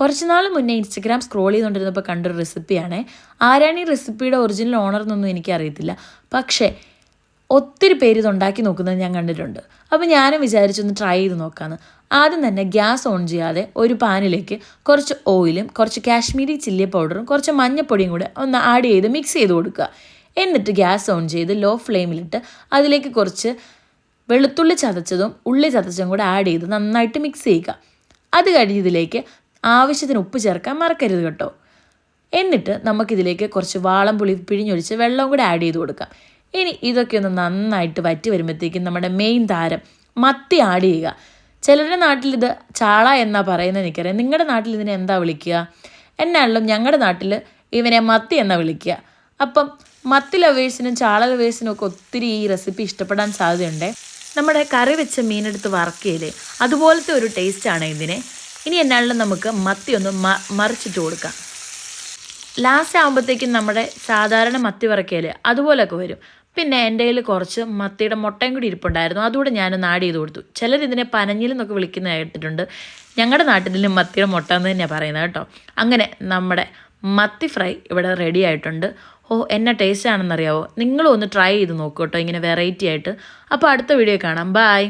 കുറച്ച് നാൾ മുന്നേ ഇൻസ്റ്റഗ്രാം സ്ക്രോൾ ചെയ്തുകൊണ്ടിരുന്നപ്പോൾ കണ്ടൊരു റെസിപ്പിയാണ്. ആരാണ് ഈ റെസിപ്പിയുടെ ഒറിജിനൽ ഓണർ എന്നൊന്നും എനിക്കറിയത്തില്ല. പക്ഷേ ഒത്തിരി പേര് ഇതുണ്ടാക്കി നോക്കുന്നത് ഞാൻ കണ്ടിട്ടുണ്ട്. അപ്പോൾ ഞാനും വിചാരിച്ചൊന്ന് ട്രൈ ചെയ്ത് നോക്കാമെന്ന്. ആദ്യം തന്നെ ഗ്യാസ് ഓൺ ചെയ്യാതെ ഒരു പാനിലേക്ക് കുറച്ച് ഓയിലും കുറച്ച് കാശ്മീരി ചില്ലി പൗഡറും കുറച്ച് മഞ്ഞൾപ്പൊടിയും കൂടെ ഒന്ന് ആഡ് ചെയ്ത് മിക്സ് ചെയ്ത് കൊടുക്കുക. എന്നിട്ട് ഗ്യാസ് ഓൺ ചെയ്ത് ലോ ഫ്ലെയിമിലിട്ട് അതിലേക്ക് കുറച്ച് വെളുത്തുള്ളി ചതച്ചതും ഉള്ളി ചതച്ചതും കൂടെ ആഡ് ചെയ്ത് നന്നായിട്ട് മിക്സ് ചെയ്യുക. അത് കഴിഞ്ഞ് ഇതിലേക്ക് ആവശ്യത്തിന് ഉപ്പ് ചേർക്കാൻ മറക്കരുത് കേട്ടോ. എന്നിട്ട് നമുക്കിതിലേക്ക് കുറച്ച് വാളംപുളി പിഴിഞ്ഞൊഴിച്ച് വെള്ളം കൂടെ ആഡ് ചെയ്ത് കൊടുക്കാം. ഇനി ഇതൊക്കെ ഒന്ന് നന്നായിട്ട് വറ്റി വരുമ്പോഴത്തേക്കും നമ്മുടെ മെയിൻ താരം മത്തി ആഡ് ചെയ്യുക. ചിലരുടെ നാട്ടിൽ ഇത് ചാള എന്നാണ് പറയുന്നത് എനിക്കറിയാം. നിങ്ങളുടെ നാട്ടിൽ ഇതിനെ എന്താ വിളിക്കുക? എന്നാണല്ലോ ഞങ്ങളുടെ നാട്ടിൽ ഇവനെ മത്തി എന്നാണ് വിളിക്കുക. അപ്പം മത്തി ലവേഴ്സിനും ചാള ലവേഴ്സിനും ഒക്കെ ഒത്തിരി ഈ റെസിപ്പി ഇഷ്ടപ്പെടാൻ സാധ്യതയുണ്ട്. നമ്മുടെ കറി വെച്ച മീനെടുത്ത് വറക്കിയില്ലേ, അതുപോലത്തെ ഒരു ടേസ്റ്റാണ് ഇതിന്. ഇനി എന്നാലും നമുക്ക് മത്തി ഒന്ന് മറിച്ചിട്ട് കൊടുക്കാം. ലാസ്റ്റ് ആകുമ്പോഴത്തേക്കും നമ്മുടെ സാധാരണ മത്തി വറക്കിയാൽ അതുപോലൊക്കെ വരും. പിന്നെ എൻ്റെ കയ്യിൽ കുറച്ച് മത്തിയുടെ മുട്ടയും കൂടി ഇരിപ്പുണ്ടായിരുന്നു, അതുകൂടെ ഞാനൊന്ന് ആഡ് ചെയ്ത് കൊടുത്തു. ചിലരിതിനെ പനഞ്ഞിലെന്നൊക്കെ വിളിക്കുന്ന കേട്ടിട്ടുണ്ട്. ഞങ്ങളുടെ നാട്ടിലും മത്തിയുടെ മുട്ട എന്ന് തന്നെയാണ് പറയുന്നത് കേട്ടോ. അങ്ങനെ നമ്മുടെ മത്തി ഫ്രൈ ഇവിടെ റെഡി ആയിട്ടുണ്ട്. എന്നാ ടേസ്റ്റ് ആണെന്നറിയാവോ? നിങ്ങളും ഒന്ന് ട്രൈ ചെയ്ത് നോക്കൂ കേട്ടോ, ഇങ്ങനെ വെറൈറ്റി ആയിട്ട്. അപ്പോൾ അടുത്ത വീഡിയോ കാണാം. ബൈ.